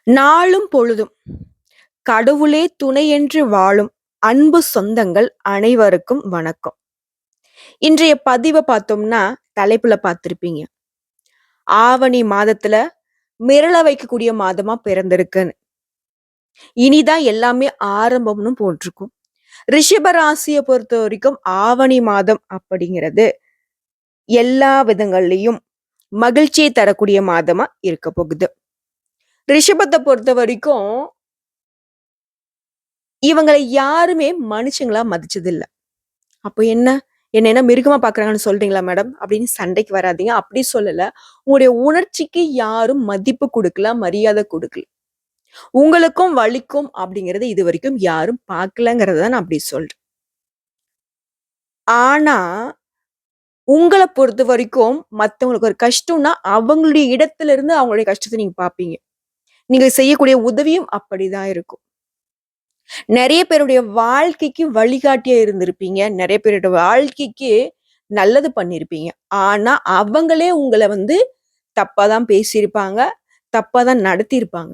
நாளும் பொழுதும் கடவுளே துணையென்று வாழும் அன்பு சொந்தங்கள் அனைவருக்கும் வணக்கம். இன்றைய பதிவ பார்த்தோம்னா, தலைப்புல பார்த்திருப்பீங்க. ஆவணி மாதத்துல மிரள வைக்கக்கூடிய மாதமா பிறந்திருக்குன்னு. இனிதான் எல்லாமே ஆரம்பம்னு போட்டிருக்கும். ரிஷப ராசிய பொறுத்தவரைக்கும் ஆவணி மாதம் அப்படிங்கிறது எல்லா விதங்கள்லயும் மகிழ்ச்சியை தரக்கூடிய மாதமா இருக்க போகுது. ரிஷபத்த பொறுத்தவரைக்கும் இவங்கள யாருமே மனுஷங்களா மதிச்சதில்ல. அப்போ என்ன? என்ன மிருகமா பார்க்குறாங்கன்னு சொல்றீங்களா மேடம்? அப்படின்னு சண்டைக்கு வராதீங்க. அப்படி சொல்லல. உங்களுடைய உணர்ச்சிக்கு யாரும் மதிப்பு குடுக்கல, மரியாதை குடுக்கல. உங்களுக்கும் வலிக்கும் அப்படிங்கிறது இதுவரைக்கும் யாரும் பார்க்கலங்கிறத தான் நான் அப்படி சொல்றேன். ஆனா, உங்கள பொறுத்தவரைக்கும் மத்தவங்களுக்கு ஒரு கஷ்டம்னா, அவங்களுடைய இடத்துல இருந்து அவங்களுடைய கஷ்டத்த நீங்க பார்ப்பீங்க. நீங்க செய்யக்கூடிய உதவியும் அப்படிதான் இருக்கும். நெறைய பேருடைய வாழ்க்கைக்கு வழிகாட்டியா இருந்திருப்பீங்க. நெறைய பேரோட வாழ்க்கைக்கு நல்லது பண்ணியிருப்பீங்க. ஆனா, அவங்களே உங்கள வந்து தப்பா தான் பேசியிருப்பாங்க. தப்பா தான் நடத்தியிருப்பாங்க.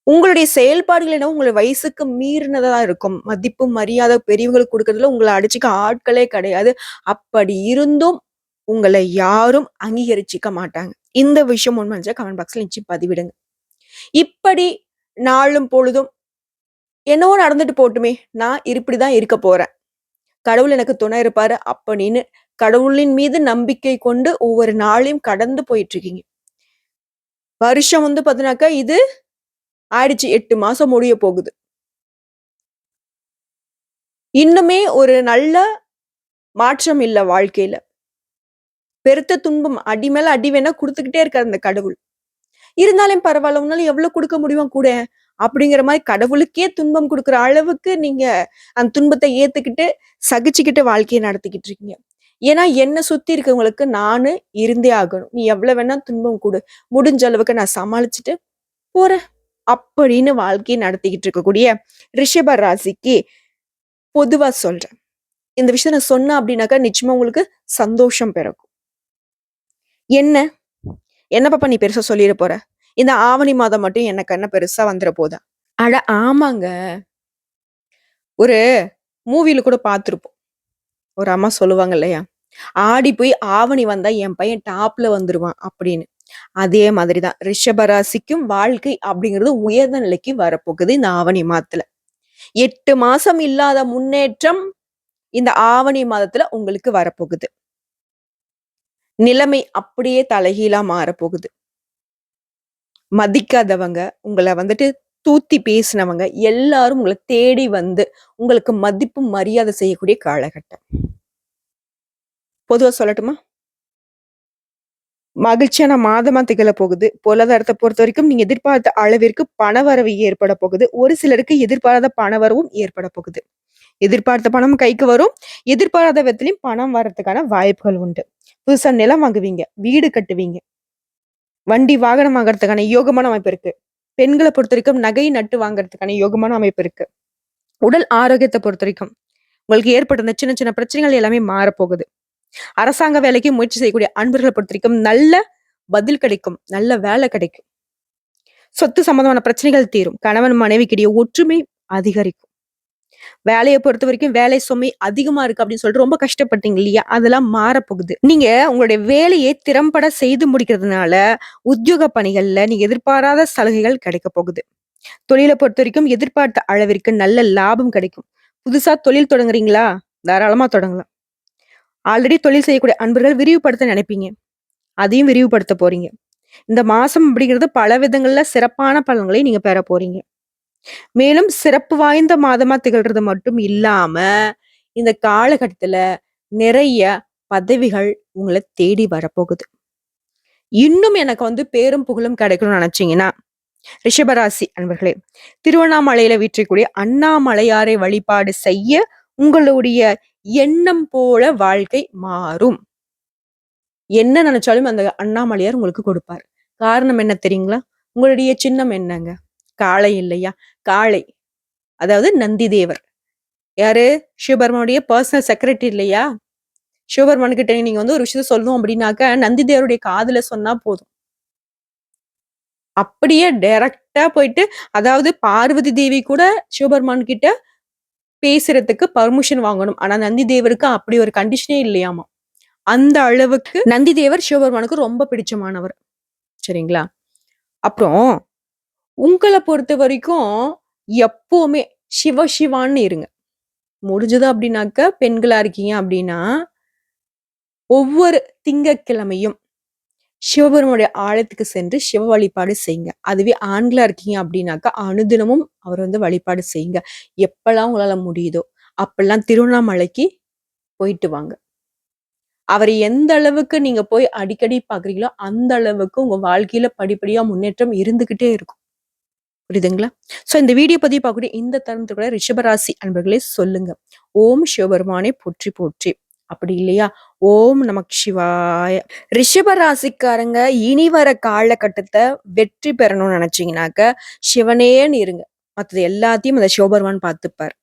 உங்களுடைய செயல்பாடுகள் என்னவோ உங்களுடைய வயசுக்கு மீறினதா இருக்கும். மதிப்பு, மரியாதை பெரியவங்களுக்கு குடுக்கறதுல உங்கள அடிச்சுக்க ஆட்களே கிடையாது. அப்படி இருந்தும் உங்கள யாரும் அங்கீகரிச்சுக்க மாட்டாங்க. இந்த விஷயம் உண்மைன்னு நெனச்சா கமெண்ட் பாக்ஸ்ல நிச்சயம் பதிவிடுங்க. இப்படி நாளும் பொழுதும் என்னவோ நடந்துட்டு போட்டுமே! நான் இப்படிதான் இருக்க போறேன். கடவுள் எனக்கு துணை இருப்பாரு அப்படின்னு கடவுளின் மீது நம்பிக்கை கொண்டு ஒவ்வொரு நாளையும் கடந்து போயிட்டு இருக்கீங்க. வருஷம் வந்து பார்த்தீங்கன்னாக்கா, இது ஆயிடுச்சு 8 மாசம் முடிய போகுது. இன்னுமே ஒரு நல்ல மாற்றம் இல்ல வாழ்க்கையில. பெருத்த துன்பம் அடி மேல அடி வேணா குடுத்துக்கிட்டே இருக்காரு அந்த கடவுள். இருந்தாலும் பரவால்ல, உன்னால எவ்வளோ குடுக்க முடியுமோ குடேன். அப்படிங்கிற மாரி கடவுளுக்கே துன்பம் குடுக்குற அளவுக்கு நீங்க அந்த துன்பத்த ஏத்துக்கிட்டு, சகிச்சுக்கிட்டு வாழ்க்கைய நடத்திக்கிட்டு இருக்கீங்க. ஏன்னா, என்ன சுத்தி இருக்கவங்களுக்கு நானு இருந்தே ஆகணும். நீ எவ்வளவு வேணா துன்பம் குடு. முடிஞ்ச அளவுக்கு நான் சமாளிச்சுட்டு போறேன். அப்படின்னு வாழ்க்கைய நடத்திக்கிட்டு இருக்கக்கூடிய ரிஷப ராசிக்கு பொதுவா சொல்றேன். இந்த விஷயத்த நான் சொன்னேன் அப்படின்னாக்கா, நிச்சயமா உங்களுக்கு சந்தோஷம் பிறக்கும். என்ன? என்ன பாப்பா நீ பெருசா சொல்லிற போற? இந்த ஆவணி மாதம் மட்டும் எனக்கு என்ன பெருசா வந்துற போதா? அட ஆமாங்க. ஒரு மூவில கூட பார்த்திருப்போம். ஒரு அம்மா சொல்லுவாங்க இல்லையா? ஆடி போய் ஆவணி வந்தா என் பையன் டாப்ல வந்துருவான் அப்படின்னு. அதே மாதிரி தான் ரிஷப ராசிக்கும் வாழ்க்கை அப்படிங்கிறது உயர்ந்த நிலைக்கு வரப்போகுது இந்த ஆவணி மாதத்துல. 8 மாசம் இல்லாத முன்னேற்றம் இந்த ஆவணி மாதத்துல உங்களுக்கு வரப்போகுது. நிலைமை அப்படியே தலைகீழா மாறப்போகுது. மதிக்காதவங்க, உங்கள வந்துட்டு தூத்தி பேசினவங்க எல்லாரும் உங்கள தேடி வந்து உங்களுக்கு மதிப்பு, மரியாதை செய்யக்கூடிய காலகட்டம். பொதுவா சொல்லட்டுமா? மகிழ்ச்சியான மாதமா திகழப் போகுது. பொருளாதாரத்த பொறுத்தவரைக்கும் நீங்க எதிர்பார்த்த அளவிற்கு பணவரவு ஏற்பட போகுது. ஒரு சிலருக்கு எதிர்பாராத பணவரவும் ஏற்பட போகுது. எதிர்பார்த்த பணம் கைக்கு வரும். எதிர்பாராத விதத்திலயும் பணம் வரதுக்கான வாய்ப்புகள் உண்டு. புதுசா நிலம் வாங்குவீங்க. வீடு கட்டுவீங்க. வண்டி, வாகனம் வாங்குறதுக்கான யோகமான அமைப்பு இருக்கு. பெண்கள பொறுத்தவரைக்கும் நகை, நட்டு வாங்குறதுக்கான யோகமான அமைப்பு இருக்கு. உடல் ஆரோக்கியத்த பொறுத்தவரைக்கும் உங்களுக்கு ஏற்பட்ட இந்த சின்ன சின்ன பிரச்சனைகள் எல்லாமே மாறப்போகுது. அரசாங்க வேலைக்கு முயற்சி செய்யக்கூடிய அன்பர்கள பொறுத்தவரைக்கும் நல்ல பதில் கிடைக்கும். நல்ல வேலை கிடைக்கும். சொத்து சம்பந்தமான பிரச்சனைகள் தீரும். கணவன் மனைவிக்கிடையே ஒற்றுமை அதிகரிக்கும். வேலைய பொறுத்தவரைக்கும் வேலை சுமை அதிகமா இருக்கு அப்படின்னு சொல்லிட்டு ரொம்ப கஷ்டப்பட்டீங்க இல்லையா? அதெல்லாம் மாறப்போகுது. நீங்க உங்களுடைய வேலையை திறம்பட செய்து முடிக்கிறதுனால, உத்தியோக பணிகள்ல நீங்க எதிர்பாராத சலுகைகள் கிடைக்கப் போகுது. தொழில பொறுத்தவரைக்கும் எதிர்பார்த்த அளவிற்கு நல்ல லாபம் கிடைக்கும். புதுசா தொழில் தொடங்குறீங்களா? தாராளமா தொடங்கலாம். ஆல்ரெடி தொழில் செய்யக்கூடிய அன்பர்கள் விரிவுபடுத்த நினைப்பீங்க. அதையும் விரிவுபடுத்த போறீங்க. இந்த மாசம் அப்படிங்கிறது பல விதங்கள்ல சிறப்பான பலன்களை நீங்க பெற போறீங்க. மேலும் சிறப்பு வாய்ந்த மாதமா திகழ்றது மட்டும் இல்லாம, இந்த காலகட்டத்துல நிறைய பதவிகள் உங்கள தேடி வரப்போகுது. இன்னும் எனக்கு வந்து பேரும் புகழும் கிடைக்கணும்னு நினைச்சீங்கன்னா, ரிஷபராசி அன்பர்களே, திருவண்ணாமலையில வீற்றிருக்கக்கூடிய அண்ணாமலையாரை வழிபாடு செய்ய உங்களுடைய எண்ணம் போல வாழ்க்கை மாறும். என்ன நினைச்சாலும் அந்த அண்ணாமலையார் உங்களுக்கு கொடுப்பார். காரணம் என்ன தெரியுங்களா? உங்களுடைய சின்னம் என்னங்க? காளை இல்லையா? காளை. அதாவது நந்தி தேவர். யாரு? சிவபெருமானுடைய பெர்சனல் செக்ரட்டரி இல்லையா? சிவபெருமான் கிட்ட நீங்க வந்து ஒரு விஷயத்த சொல்லணும் அப்படின்னாக்க, நந்தி தேவருடைய காதுல சொன்னா போதும். அப்படியே டைரக்ட்டா போயிட்டு அதாவது பார்வதி தேவி கூட சிவபெருமான் கிட்ட பேசுறதுக்கு பர்மிஷன் வாங்கணும். ஆனா நந்தி தேவருக்கு அப்படி ஒரு கண்டிஷனே இல்லையாமா. அந்த அளவுக்கு நந்தி தேவர் சிவபெருமானுக்கு ரொம்ப பிடிச்சமானவர். சரிங்களா? அப்புறம் உங்கள பொறுத்தவரைக்கும் எப்பவுமே சிவ சிவான்னு இருங்க. முடிஞ்சது அப்படின்னாக்க, பெண்களா இருக்கீங்க அப்படின்னா, ஒவ்வொரு திங்கட்கிழமையும் சிவபெருமானுடைய ஆலயத்துக்கு சென்று சிவ வழிபாடு செய்யுங்க. அதுவே ஆண்களா இருக்கீங்க அப்படின்னாக்கா, அனுதினமும் அவர் வழிபாடு செய்யுங்க. எப்பலாம் உங்களால முடியுதோ, அப்பல்லாம் திருவண்ணாமலைக்கு போயிட்டு வாங்க. அவர எந்த அளவுக்கு நீங்க போய் அடிக்கடி பார்க்குறீங்களோ, அந்த அளவுக்கு உங்க வாழ்க்கையில படிப்படியா முன்னேற்றம் இருந்துகிட்டே இருக்கும். புரியுதுங்களா? ஸோ இந்த வீடியோ பதிவு பார்க்கக்கூடிய இந்த தருணத்துக்குள்ள ரிஷபராசி அன்பர்களே சொல்லுங்க. ஓம் சிவபெருமானே போற்றி போற்றி. அப்படி இல்லையா? ஓம் நமக் சிவாய. ரிஷப ராசிக்காரங்க இனி வர காலகட்டத்த வெற்றி பெறணும்னு நினைச்சீங்கன்னாக்க, சிவனேன்னு இருங்க. மத்தது எல்லாத்தையும் அந்த சிவபெருமான் பார்த்துப்பார்.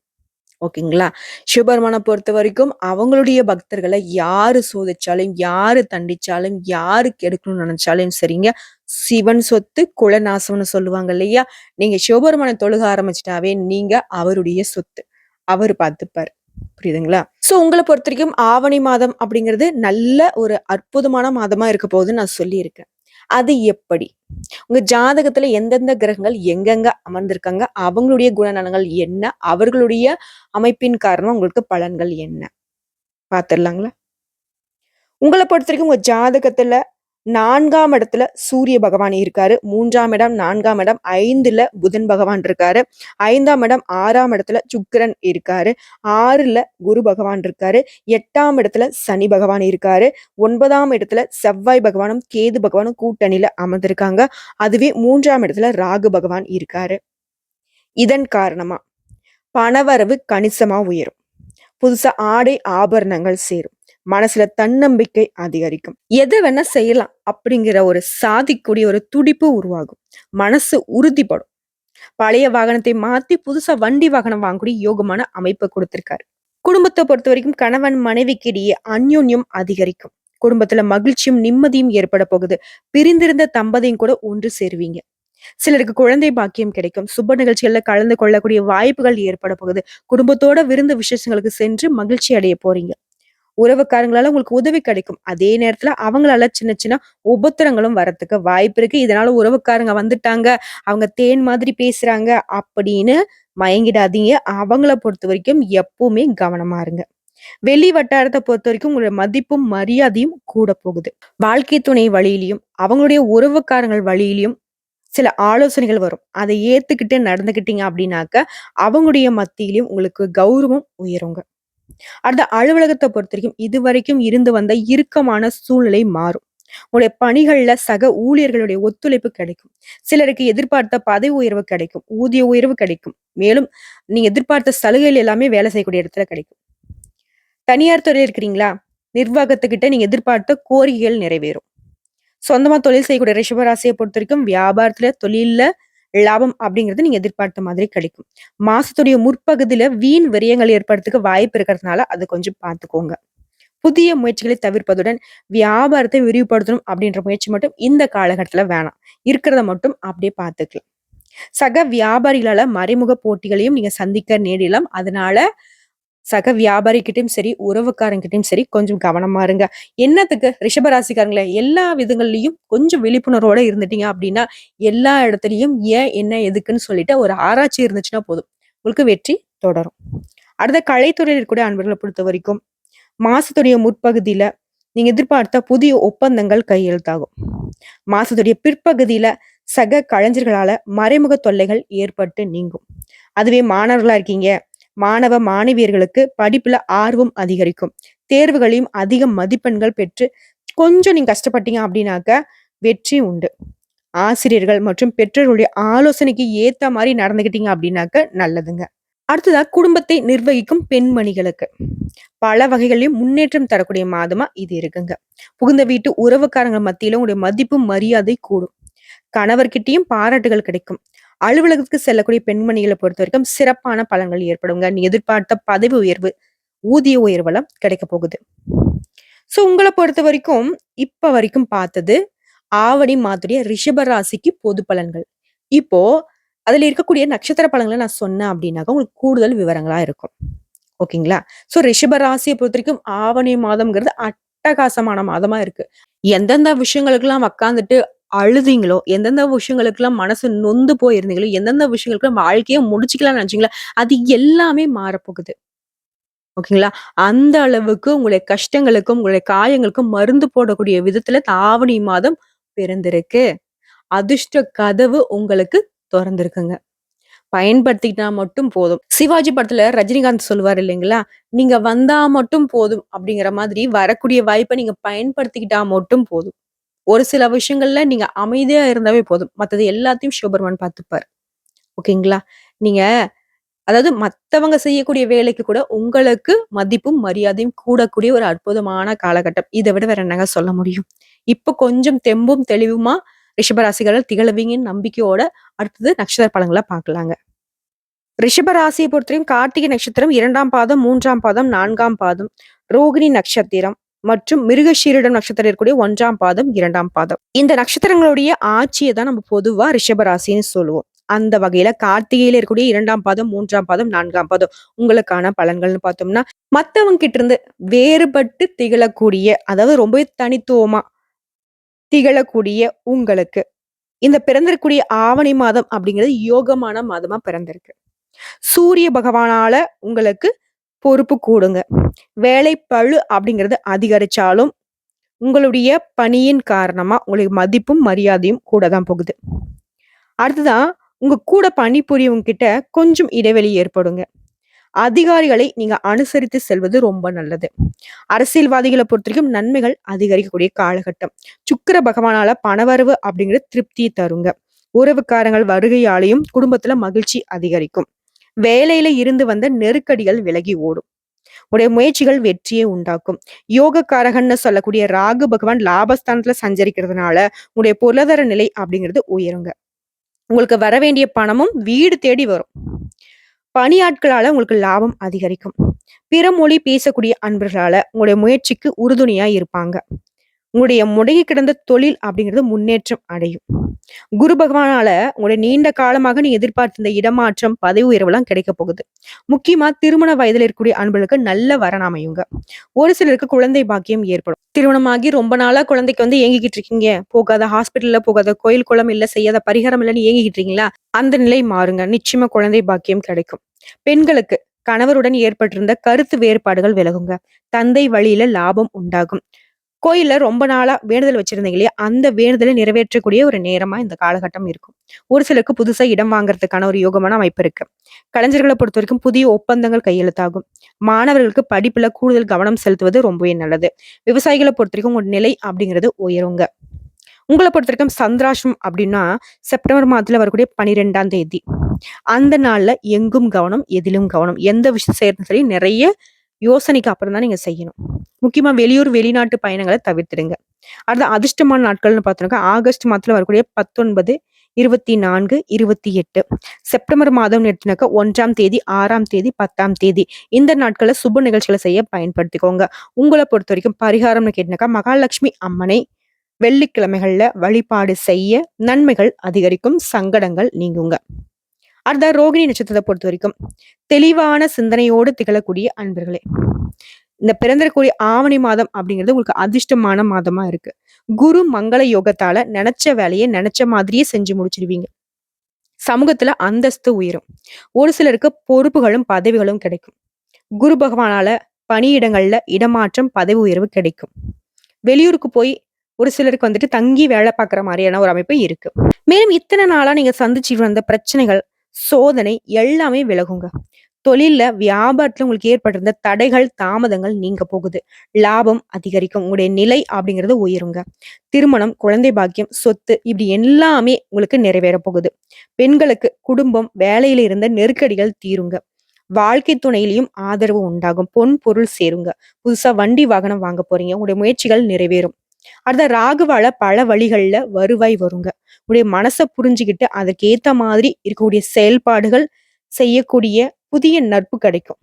ஓகேங்களா? சிவபெருமான பொறுத்தவரைக்கும் அவங்களுடைய பக்தர்கள யாரு சோதிச்சாலும், யாரு தண்டிச்சாலும், யாரு கெடுக்கணும்னு நினைச்சாலும் சரிங்க, சிவன் சொத்து குலநாசம்னு சொல்லுவாங்க இல்லையா? நீங்க சிவபெருமான தொழுக ஆரம்பிச்சுட்டாவே நீங்க அவருடைய சொத்து. அவரு பார்த்துப்பாரு. புரியுதுங்களா? சோ உங்கள பொறுத்தவரைக்கும் ஆவணி மாதம் அப்படிங்கிறது நல்ல ஒரு அற்புதமான மாதமா இருக்க போகுதுன்னு நான் சொல்லியிருக்கேன். அது எப்படி? உங்க ஜாதகத்துல எந்தெந்த கிரகங்கள் எங்கெங்க அமர்ந்திருக்காங்க? அவங்களுடைய குணநலங்கள் என்ன? அவர்களுடைய அமைப்பின் காரணமா உங்களுக்கு பலன்கள் என்ன? பார்த்துடலாங்களா? உங்கள பொறுத்தவரைக்கும் உங்க ஜாதகத்துல 4ஆம் இடத்துல சூரிய பகவான் இருக்காரு. 3ஆம் இடம், 4ஆம் இடம், 5ல புதன் பகவான் இருக்காரு. 5ஆம் இடம், 6ஆம் இடத்துல சுக்கிரன் இருக்காரு. 6ல குரு பகவான் இருக்காரு. 8ஆம் இடத்துல சனி பகவான் இருக்காரு. 9ஆம் இடத்துல செவ்வாய் பகவானும், கேது பகவானும் கூட்டணியில அமர்ந்திருக்காங்க. அதுவே 3ஆம் இடத்துல ராகு பகவான் இருக்காரு. இதன் காரணமா பணவரவு கணிசமா உயரும். புதுசா ஆடை ஆபரணங்கள் சேரும். மனசுல தன்னம்பிக்கை அதிகரிக்கும். எதை வேணா செய்யலாம் அப்படிங்கிற ஒரு சாதிக்கூடிய ஒரு துடிப்பு உருவாகும். மனசு உறுதிப்படும். பழைய வாகனத்தை மாத்தி புதுசா வண்டி வாகனம் வாங்கக்கூடிய யோகமான அமைப்பை கொடுத்திருக்காரு. குடும்பத்தை பொறுத்த வரைக்கும் கணவன் மனைவிக்கு இடையே அந்யோன்யம் அதிகரிக்கும். குடும்பத்துல மகிழ்ச்சியும் நிம்மதியும் ஏற்பட போகுது. பிரிந்திருந்த தம்பதியும் கூட ஒன்று சேருவீங்க. சிலருக்கு குழந்தை பாக்கியம் கிடைக்கும். சுப நிகழ்ச்சிகள்ல கலந்து கொள்ளக்கூடிய வாய்ப்புகள் ஏற்பட போகுது. குடும்பத்தோட விருந்து விசேஷங்களுக்கு சென்று மகிழ்ச்சி அடைய போறீங்க. உறவுக்காரங்களால உங்களுக்கு உதவி கிடைக்கும். அதே நேரத்துல அவங்களால சின்ன சின்ன உபத்திரங்களும் வரத்துக்கு வாய்ப்பு இருக்கு. இதனால உறவுக்காரங்க வந்துட்டாங்க, அவங்க தேன் மாதிரி பேசுறாங்க அப்படின்னு மயங்கிடாதீங்க. அவங்கள பொறுத்தவரைக்கும் எப்பவுமே கவனமா இருங்க. வெளி வட்டாரத்தை பொறுத்தவரைக்கும் உங்களோட மதிப்பும் மரியாதையும் கூட போகுது. வாழ்க்கை துணை வழியிலயும் அவங்களுடைய உறவுக்காரங்கள் வழியிலயும் சில ஆலோசனைகள் வரும். அதை ஏத்துக்கிட்டு நடந்துக்கிட்டீங்க அப்படின்னாக்க, அவங்களுடைய மத்தியிலயும் உங்களுக்கு கௌரவம் உயருங்க. அடுத்த அலுவலகத்தை பொறுத்தவரைக்கும் இதுவரைக்கும் இருந்து வந்த இறுக்கமான சூழ்நிலை மாறும். உங்களுடைய பணிகள்ல சக ஊழியர்களுடைய ஒத்துழைப்பு கிடைக்கும். சிலருக்கு எதிர்பார்த்த பதவி உயர்வு கிடைக்கும். ஊதிய உயர்வு கிடைக்கும். மேலும் நீங்க எதிர்பார்த்த சலுகைகள் எல்லாமே வேலை செய்யக்கூடிய இடத்துல கிடைக்கும். தனியார் துறையில் இருக்கிறீங்களா? நிர்வாகத்துக்கிட்ட நீங்க எதிர்பார்த்த கோரிக்கைகள் நிறைவேறும். சொந்தமா தொழில் செய்யக்கூடிய ரிஷபராசியை பொறுத்தவரைக்கும் வியாபாரத்துல, தொழில்ல லாபம் அப்படிங்கிறது நீங்க எதிர்பார்த்த மாதிரி கிடைக்கும். மாசத்துடைய முற்பகுதியில வீண் விரயங்கள் ஏற்படுறதுக்கு வாய்ப்பு இருக்கிறதுனால அது கொஞ்சம் பார்த்துக்கோங்க. புதிய முயற்சிகளை தவிர்ப்பதுடன் வியாபாரத்தை விரிவுபடுத்தணும் அப்படின்ற முயற்சி மட்டும் இந்த காலகட்டத்துல வேணாம். இருக்கிறத மட்டும் அப்படியே பார்த்துக்கலாம். சக வியாபாரிகளால மறைமுக போட்டிகளையும் நீங்க சந்திக்க நேரிடலாம். அதனால சக வியாபாரிகிட்டயும் சரி, உறவுக்காரங்கிட்டயும் சரி கொஞ்சம் கவனமா இருங்க. என்னத்துக்கு ரிஷபராசிக்காரங்களே எல்லா விதங்கள்லயும் கொஞ்சம் விழிப்புணர்வோட இருந்துட்டீங்க அப்படின்னா, எல்லா இடத்துலயும் ஏன், என்ன, எதுக்குன்னு சொல்லிட்டு ஒரு ஆராய்ச்சி இருந்துச்சுன்னா போதும். உங்களுக்கு வெற்றி தொடரும். அடுத்த கலைத்துறையில் இருக்கக்கூடிய அன்பர்களை பொறுத்தவரைக்கும், மாசத்துடைய முற்பகுதியில நீங்க எதிர்பார்த்த புதிய ஒப்பந்தங்கள் கையெழுத்தாகும். மாசத்துடைய பிற்பகுதியில சக கலைஞர்களால மறைமுக தொல்லைகள் ஏற்பட்டு நீங்கும். அதுவே மாணவர்களா இருக்கீங்க, மாணவ மாணவியர்களுக்கு படிப்புல ஆர்வம் அதிகரிக்கும். தேர்வுகளையும் அதிக மதிப்பெண்கள் பெற்று கொஞ்சம் நீங்க கஷ்டப்பட்டீங்க அப்படின்னாக்க வெற்றி உண்டு. ஆசிரியர்கள் மற்றும் பெற்றோர்களுடைய ஆலோசனைக்கு ஏத்த மாதிரி நடந்துக்கிட்டீங்க அப்படின்னாக்க நல்லதுங்க. அடுத்ததா குடும்பத்தை நிர்வகிக்கும் பெண்மணிகளுக்கு பல வகைகளிலும் முன்னேற்றம் தரக்கூடிய மாதமா இது இருக்குங்க. புகுந்த வீட்டு உறவுக்காரங்க மத்தியில உங்களுடைய மதிப்பு மரியாதை கூடும். கணவர்கிட்டயும் பாராட்டுகள் கிடைக்கும். அலுவலகத்துக்கு செல்லக்கூடிய பெண்மணிகளை பொறுத்த வரைக்கும் சிறப்பான பலன்கள் ஏற்படுங்க. நீ எதிர்பார்த்த பதவி உயர்வு, ஊதிய உயர்வெல்லாம் கிடைக்க போகுது. சோ உங்களை பொறுத்த வரைக்கும் இப்ப வரைக்கும் பார்த்தது ஆவணி மாதத்துடைய ரிஷப ராசிக்கு பொது பலன்கள். இப்போ அதுல இருக்கக்கூடிய நட்சத்திர பலன்கள நான் சொன்னேன் அப்டின்னாக்க, உங்களுக்கு கூடுதல் விவரங்களா இருக்கும். ஓகேங்களா? ஸோ ரிஷப ராசிய பொறுத்தவரைக்கும் ஆவணி மாதம்ங்கிறது அட்டகாசமான மாதமா இருக்கு. எந்தெந்த விஷயங்களுக்கெல்லாம் உட்காந்துட்டு அழுதீங்களோ, எந்தெந்த விஷயங்களுக்கெல்லாம் மனசு நொந்து போயிருந்தீங்களோ, எந்தெந்த விஷயங்களுக்கெல்லாம் வாழ்க்கைய முடிச்சுக்கலாம்னு நெனச்சீங்களோ, அது எல்லாமே மாறப்போகுது. ஓகேங்களா? அந்த அளவுக்கு உங்களுடைய கஷ்டங்களுக்கும், உங்களுடைய காயங்களுக்கும் மருந்து போடக்கூடிய விதத்துல ஆவணி மாதம் பிறந்திருக்கு. அதிர்ஷ்ட கதவு உங்களுக்கு தொறந்திருக்குங்க. பயன்படுத்திக்கிட்டா மட்டும் போதும். சிவாஜி படத்துல ரஜினிகாந்த் சொல்லுவாரு இல்லைங்களா? "நீங்க வந்தா மட்டும் போதும்" அப்படிங்கிற மாதிரி வரக்கூடிய வாய்ப்ப நீங்க பயன்படுத்திக்கிட்டா மட்டும் போதும். ஒரு சில விஷயங்கள்ல நீங்க அமைதியா இருந்தாவே போதும். மத்தது எல்லாத்தையும் சிவபெருமான் பார்த்துப்பார். ஓகேங்களா? நீங்க அதாவது மத்தவங்க செய்யக்கூடிய வேலைக்கு கூட உங்களுக்கு மதிப்பும், மரியாதையும் கூடக்கூடிய ஒரு அற்புதமான காலகட்டம். இத விட வேற என்னங்க சொல்ல முடியும்? இப்ப கொஞ்சம் தெம்பும், தெளிவுமா ரிஷபராசிகள் திகழுவீங்கன்னு நம்பிக்கையோட அடுத்தது நட்சத்திர பலன்கள பார்க்கலாங்க. ரிஷப ராசியை பொறுத்தவரையும் கார்த்திகை நட்சத்திரம் 2ஆம் பாதம், 3ஆம் பாதம், 4ஆம் பாதம், ரோகிணி நட்சத்திரம் மற்றும் மிருகஷீரிடம் நட்சத்திரம் இருக்கக்கூடிய 1ஆம் பாதம், 2ஆம் பாதம். இந்த நட்சத்திரங்களுடைய ஆட்சிய தான் நம்ம பொதுவா ரிஷப ராசின்னு சொல்லுவோம். அந்த வகையில கார்த்திகையில இருக்கக்கூடிய 2ஆம் பாதம், 3ஆம் பாதம், 4ஆம் பாதம் உங்களுக்கான பலன்கள்னு பார்த்தோம்னா, மத்தவங்க கிட்ட இருந்து வேறுபட்டு திகழக்கூடிய, அதாவது ரொம்பவே தனித்துவமா திகழக்கூடிய உங்களுக்கு, இந்த பிறந்திருக்கக்கூடிய ஆவணி மாதம் அப்படிங்கிறது யோகமான மாதமா பிறந்திருக்கு. சூரிய பகவானால உங்களுக்கு பொறுப்பு கூடுங்க. வேலைப்பளு அப்படிங்கிறது அதிகரிச்சாலும், உங்களுடைய பணியின் காரணமா உங்களுக்கு மதிப்பும், மரியாதையும் கூட தான் போகுது. அடுத்ததா, உங்க கூட பணிபுரியவங்க கிட்ட கொஞ்சம் இடைவெளி ஏற்படுங்க. அதிகாரிகளை நீங்க அனுசரித்து செல்வது ரொம்ப நல்லது. அரசியல்வாதிகள பொறுத்தவரைக்கும் நன்மைகள் அதிகரிக்கக்கூடிய காலகட்டம். சுக்கிர பகவானால பணவரவு அப்படிங்கிறது திருப்திய தருங்க. உறவுக்காரங்கள் வருகையாலயும் குடும்பத்துல மகிழ்ச்சி அதிகரிக்கும். வேலையில இருந்து வந்த நெருக்கடிகள் விலகி ஓடும். உடைய முயற்சிகள் வெற்றியை உண்டாக்கும். யோகக்காரகன்னு சொல்லக்கூடிய ராகு பகவான் லாபஸ்தானத்துல சஞ்சரிக்கிறதுனால, உங்களுடைய பொருளாதார நிலை அப்படிங்கிறது உயருங்க. உங்களுக்கு வர வேண்டிய பணமும் வீடு தேடி வரும். பணியாட்களால உங்களுக்கு லாபம் அதிகரிக்கும். பிற மொழி பேசக்கூடிய அன்பர்களால உங்களுடைய முயற்சிக்கு உறுதுணையா இருப்பாங்க. உங்களுடைய முடங்கி கிடந்த தொழில் அப்படிங்கிறது முன்னேற்றம் அடையும். குரு பகவானால உங்களுடைய நீண்ட காலமாக நீ எதிர்பார்த்த இந்த இடமாற்றம், பதவி உயர்வுலாம் கிடைக்க போகுது. முக்கியமா திருமண வயதில இருக்கக்கூடிய அன்பர்களுக்கு நல்ல வரன் அமையுங்க. ஒரு சிலருக்கு குழந்தை பாக்கியம் ஏற்படும். திருமணமாகி ரொம்ப நாளா குழந்தைக்கு வந்து ஏங்கிக்கிட்டு இருக்கீங்க. போகாத ஹாஸ்பிட்டல்ல போகாத கோயில் குளம் இல்ல, செய்யாத பரிகாரம் இல்லன்னு ஏங்கிக்கிட்டு இருக்கீங்களா? அந்த நிலை மாறுங்க. நிச்சயமா குழந்தை பாக்கியம் கிடைக்கும். பெண்களுக்கு கணவருடன் ஏற்பட்டிருந்த கருத்து வேறுபாடுகள் விலகுங்க. தந்தை வழியில லாபம் உண்டாகும். கோயில்ல ரொம்ப நாளா வேண்டுதல் வச்சிருந்தீங்க இல்லையா? அந்த வேண்டுதலை நிறைவேற்றக்கூடிய ஒரு நேரமா இந்த காலகட்டம் இருக்கும். ஒரு சிலருக்கு புதுசா இடம் வாங்குறதுக்கான ஒரு யோகமான அமைப்பு இருக்கு. கலைஞர்கள பொறுத்தவரைக்கும் புதிய ஒப்பந்தங்கள் கையெழுத்தாகும். மாணவர்களுக்கு படிப்புல கூடுதல் கவனம் செலுத்துவது ரொம்பவே நல்லது. விவசாயிகள பொறுத்தவரைக்கும் உங்க நிலை அப்படிங்கிறது உயருங்க. உங்கள பொறுத்தவரைக்கும் சந்திராஷ்டமம் அப்படின்னா, செப்டம்பர் மாதத்துல வரக்கூடிய 12ஆம் தேதி. அந்த நாள்ல எங்கும் கவனம், எதிலும் கவனம். எந்த விஷயம் செய்யறதும் சரி, நிறைய யோசனைக்கு அப்புறம் தான் நீங்க செய்யணும். முக்கியமா வெளியூர், வெளிநாட்டு பயணங்கள தவிர்த்துடுங்க. அடுத்து அதிர்ஷ்டமான நாட்கள்னு பார்த்தோம்னாக்கா, ஆகஸ்ட் மாதத்துல வரக்கூடிய 19, 24, 28. செப்டம்பர் மாதம் எடுத்தோம்னாக்கா 1ஆம் தேதி, 6ஆம் தேதி, 10ஆம் தேதி. இந்த நாட்கள்ல சுப நிகழ்ச்சிகள செய்ய பயன்படுத்திக்கோங்க. உங்கள பொறுத்தவரைக்கும் பரிகாரம்னு கேட்டீங்கன்னாக்கா, மகாலட்சுமி அம்மனை வெள்ளிக்கிழமைகள்ல வழிபாடு செய்ய நன்மைகள் அதிகரிக்கும், சங்கடங்கள் நீங்குங்க. அடுத்த ரோகிணி நட்சத்திரத்தை பொறுத்தவரைக்கும் தெளிவான சிந்தனையோடு திகழக்கூடிய அன்பர்களே. இந்த பிறந்திருக்கக்கூடிய ஆவணி மாதம் அப்படிங்கிறது உங்களுக்கு அதிர்ஷ்டமான மாதமா இருக்கு. குரு மங்கள யோகத்தால நினைச்ச வேலையை நினைச்ச மாதிரியே செஞ்சு முடிச்சிடுவீங்க. சமூகத்துல அந்தஸ்து உயரும். ஒரு சிலருக்கு பொறுப்புகளும் பதவிகளும் கிடைக்கும். குரு பகவானால பணியிடங்கள்ல இடமாற்றம், பதவி உயர்வு கிடைக்கும். வெளியூருக்கு போய் ஒரு சிலருக்கு வந்துட்டு தங்கி வேலை பார்க்குற மாதிரியான ஒரு அமைப்பு இருக்கு. மேலும் இத்தனை நாளா நீங்க சந்திச்சுட்டு வந்த பிரச்சனைகள், சோதனை எல்லாமே விலகுங்க. தொழில்ல, வியாபாரத்துல உங்களுக்கு ஏற்பட்டிருந்த தடைகள், தாமதங்கள் நீங்க போகுது. லாபம் அதிகரிக்கும். உங்களுடைய நிலை அப்படிங்கிறது உயருங்க. திருமணம், குழந்தை பாக்கியம், சொத்து இப்படி எல்லாமே உங்களுக்கு நிறைவேற போகுது. பெண்களுக்கு குடும்பம், வேலையில இருந்த நெருக்கடிகள் தீருங்க. வாழ்க்கை துணையிலையும் ஆதரவு உண்டாகும். பொன் பொருள் சேருங்க. புதுசா வண்டி வாகனம் வாங்க போறீங்க. உங்களுடைய முயற்சிகள் நிறைவேறும். அடுத்த ராகுவால பல வழிகள்ல வருவாய் வருங்க. உடைய மனச புரிஞ்சுகிட்டு அதற்கு ஏத்த மாதிரி இருக்கக்கூடிய செயல்பாடுகள் செய்யக்கூடிய புதிய நட்பு கிடைக்கும்.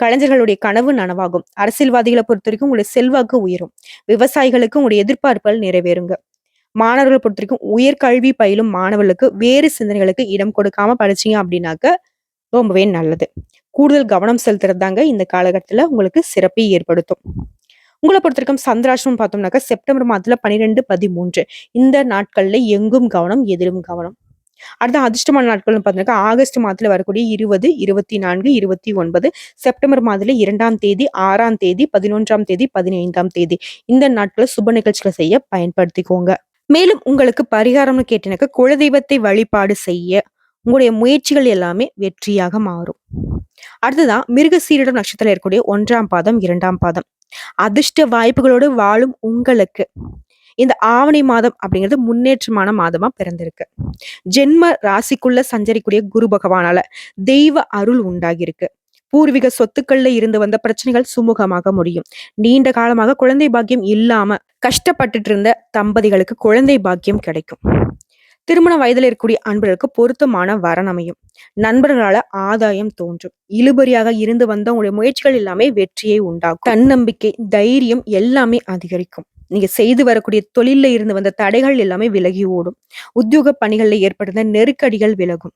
கலைஞர்களுடைய கனவு நனவாகும். அரசியல்வாதிகளை பொறுத்த வரைக்கும் உங்களுடைய செல்வாக்கு உயரும். விவசாயிகளுக்கு உங்களுடைய எதிர்பார்ப்புகள் நிறைவேறுங்க. மாணவர்கள பொறுத்தவரைக்கும் உயர்கல்வி பயிலும் மாணவர்களுக்கு வேறு சிந்தனைகளுக்கு இடம் கொடுக்காம படிச்சீங்க அப்படின்னாக்க ரொம்பவே நல்லது. கூடுதல் கவனம் செலுத்துறது தாங்க இந்த காலகட்டத்துல உங்களுக்கு சிறப்பை ஏற்படுத்தும். உங்கள பொறுத்தவரைக்கும் சந்திராஷ்டமம் பார்த்தோம்னாக்கா செப்டம்பர் மாதத்துல 12, 13 இந்த நாட்கள்ல எங்கும் கவனம், எதிலும் கவனம். அடுத்த அதிர்ஷ்டமான நாட்கள்னு பார்த்தீங்கன்னா ஆகஸ்ட் மாதத்துல வரக்கூடிய 20, 24, 29, செப்டம்பர் மாதத்துல 2ஆம் தேதி, 6ஆம் தேதி, 11ஆம் தேதி, 15ஆம் தேதி இந்த நாட்கள சுப நிகழ்ச்சிகளை செய்ய பயன்படுத்திக்கோங்க. மேலும் உங்களுக்கு பரிகாரம்னு கேட்டீங்கன்னாக்கா குலதெய்வத்தை வழிபாடு செய்ய உங்களுடைய முயற்சிகள் எல்லாமே வெற்றியாக மாறும். அடுத்ததான் மிருகசீரிடம் நட்சத்திரத்துல இருக்கக்கூடிய 1ஆம் பாதம், 2ஆம் பாதம். அதிர்ஷ்ட வாய்ப்புகளோடு வாழும் உங்களுக்கு இந்த ஆவணி மாதம் அப்படிங்கிறது முன்னேற்றமான மாதமா பிறந்திருக்கு. ஜென்ம ராசிக்குள்ள சஞ்சரிக்கூடிய குரு பகவானால தெய்வ அருள் உண்டாகியிருக்கு. பூர்வீக சொத்துக்கள்ல இருந்து வந்த பிரச்சனைகள் சுமூகமாக முடியும். நீண்ட காலமாக குழந்தை பாக்கியம் இல்லாம கஷ்டப்பட்டுட்டு இருந்த தம்பதிகளுக்கு குழந்தை பாக்கியம் கிடைக்கும். திருமண வயதில் இருக்கக்கூடிய அன்பர்களுக்கு பொருத்தமான வரன் அமையும். நண்பர்களால ஆதாயம் தோன்றும். இழுபறியாக இருந்து வந்த உங்களுடைய முயற்சிகள் எல்லாமே வெற்றியை உண்டாக்கும். தன்னம்பிக்கை, தைரியம் எல்லாமே அதிகரிக்கும். நீங்க செய்து வரக்கூடிய தொழில்ல இருந்து வந்த தடைகள் எல்லாமே விலகி ஓடும். உத்தியோக பணிகள்ல ஏற்படுத்த நெருக்கடிகள் விலகும்.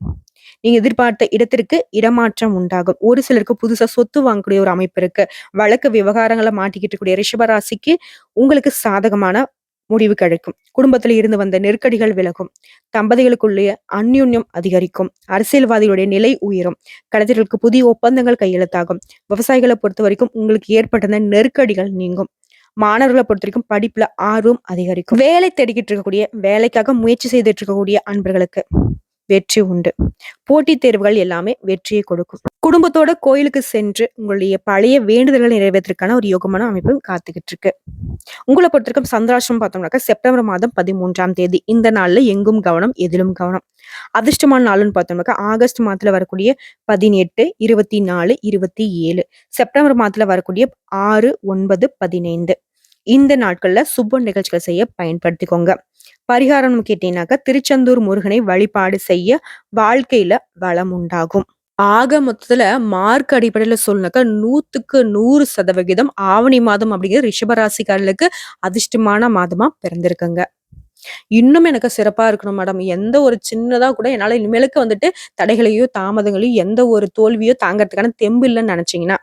நீங்க எதிர்பார்த்த இடத்திற்கு இடமாற்றம் உண்டாகும். ஒரு சிலருக்கு புதுசா சொத்து வாங்கக்கூடிய ஒரு அமைப்பு இருக்கு. வழக்கு விவகாரங்களை மாட்டிக்கிட்டு இருக்கக்கூடிய ரிஷபராசிக்கு உங்களுக்கு சாதகமான முடிவு கிடைக்கும். குடும்பத்துல இருந்து வந்த நெருக்கடிகள் விலகும். தம்பதிகளுக்குள்ளே அந்யுன்யம் அதிகரிக்கும். அரசியல்வாதிகளுடைய நிலை உயரும். கலைஞர்களுக்கு புதிய ஒப்பந்தங்கள் கையெழுத்தாகும். விவசாயிகளை பொறுத்த வரைக்கும் உங்களுக்கு ஏற்பட்ட நெருக்கடிகள் நீங்கும். மாணவர்களை பொறுத்த வரைக்கும் படிப்புல ஆர்வம் அதிகரிக்கும். வேலை தேடிக்கிட்டு இருக்கக்கூடிய வேலைக்காக முயற்சி செய்துட்டு இருக்கக்கூடிய அன்பர்களுக்கு வெற்றி உண்டு. போட்டித் தேர்வுகள் எல்லாமே வெற்றியை கொடுக்கும். குடும்பத்தோட கோயிலுக்கு சென்று உங்களுடைய பழைய வேண்டுதல்களை நிறைவேற்றதுக்கான ஒரு யோகமான அமைப்பு காத்துக்கிட்டு இருக்கு. உங்களை பொறுத்தவரைக்கும் சந்திராஷ்டமம் பார்த்தோம்னாக்கா செப்டம்பர் மாதம் 13ஆம் தேதி இந்த நாள்ல எங்கும் கவனம், எதிலும் கவனம். அதிர்ஷ்டமான நாள்னு பார்த்தோம்னாக்கா ஆகஸ்ட் மாதத்துல வரக்கூடிய 18, 24, 27, செப்டம்பர் மாதத்துல வரக்கூடிய 6, 9, 15 இந்த நாட்கள்ல சுப நிகழ்ச்சிகள் செய்ய பயன்படுத்திக்கோங்க. பரிகாரம் கேட்டீங்கன்னாக்கா திருச்செந்தூர் முருகனை வழிபாடு செய்ய வாழ்க்கையில வளம் உண்டாகும். ஆக மொத்தத்துல மார்க் அடிப்படையில சொல்லனாக்கா 100க்கு 100% ஆவணி மாதம் அப்படிங்கிறது ரிஷபராசிக்காரர்களுக்கு அதிர்ஷ்டமான மாதமா பிறந்திருக்குங்க. இன்னும் எனக்கு சிறப்பா இருக்கணும் மேடம். எந்த ஒரு சின்னதா கூட என்னால இனிமேலுக்கு வந்துட்டு தடைகளையோ, தாமதங்களையோ, எந்த ஒரு தோல்வியோ தாங்கறதுக்கான தெம்பு இல்லைன்னு நினைச்சீங்கன்னா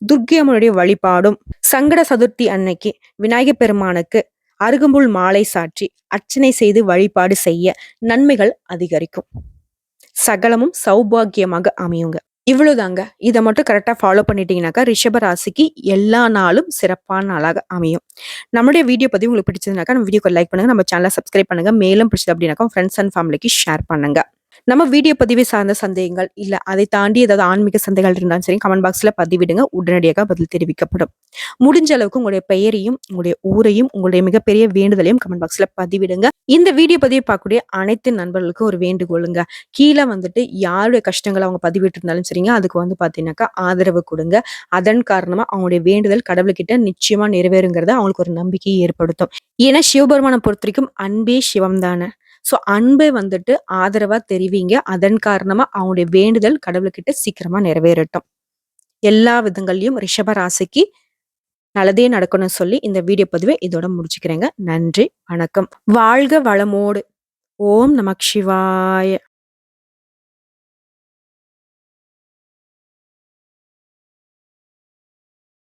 துர்க்கை அம்மனுடைய வழிபாடும், சங்கட சதுர்த்தி அன்னைக்கு விநாயகர் பெருமானுக்கு அருகம்புல் மாலை சாற்றி அர்ச்சனை செய்து வழிபாடு செய்ய நன்மைகள் அதிகரிக்கும். சகலமும் சௌபாகியமாக அமையுங்க. இவ்வளவுதாங்க. இதை மட்டும் கரெக்டா ஃபாலோ பண்ணிட்டீங்கன்னாக்கா ரிஷப ராசிக்கு எல்லா நாளும் சிறப்பான நாளாக அமையும். நம்மளுடைய வீடியோ பதிவு உங்களுக்கு பிடிச்சதுனாக்கா நம்ம வீடியோக்கு லைக் பண்ணுங்க, நம்ம சேனலை சப்ஸ்கிரைப் பண்ணுங்க. மேலும் பிடிச்சது அப்படின்னாக்கா ஃப்ரெண்ட்ஸ் அண்ட் ஃபேமிலிக்கு ஷேர் பண்ணுங்க. நம்ம வீடியோ பதிவை சார்ந்த சந்தேகங்கள் இல்ல அதை தாண்டி ஏதாவது ஆன்மீக சந்தேகங்கள் இருந்தாலும் சரி கமெண்ட் பாக்ஸ்ல பதிவிடுங்க. உடனடியாக பதில் தெரிவிக்கப்படும். முடிஞ்ச அளவுக்கு உங்களுடைய பெயரையும், உங்களுடைய ஊரையும், உங்களுடைய மிகப்பெரிய வேண்டுதலையும் கமெண்ட் பாக்ஸ்ல பதிவிடுங்க. இந்த வீடியோ பதிவை பார்க்கக்கூடிய அனைத்து நண்பர்களுக்கும் ஒரு வேண்டுகோளுங்க. கீழே வந்துட்டு யாருடைய கஷ்டங்களை அவங்க பதிவிட்டு இருந்தாலும் சரிங்க அதுக்கு வந்து பாத்தீங்கன்னாக்கா ஆதரவு கொடுங்க. அதன் காரணமா அவங்களுடைய வேண்டுதல் கடவுள்கிட்ட நிச்சயமா நிறைவேறுங்கிறத அவங்களுக்கு ஒரு நம்பிக்கையை ஏற்படுத்தும். ஏன்னா சிவபெருமானை பொறுத்த வரைக்கும் அன்பே சிவம் தானே. சோ அன்பை வந்துட்டு ஆதரவா தெரிவிங்க. அதன் காரணமா அவங்களுடைய வேண்டுதல் கடவுள்கிட்ட சீக்கிரமா நிறைவேறட்டும். எல்லா விதங்கள்லயும் ரிஷப ராசிக்கு நல்லதே நடக்கணும்னு சொல்லி இந்த வீடியோ பதிவை இதோட முடிச்சுக்கிறேங்க. நன்றி, வணக்கம். வாழ்க வளமோடு. ஓம் நமக் சிவாய.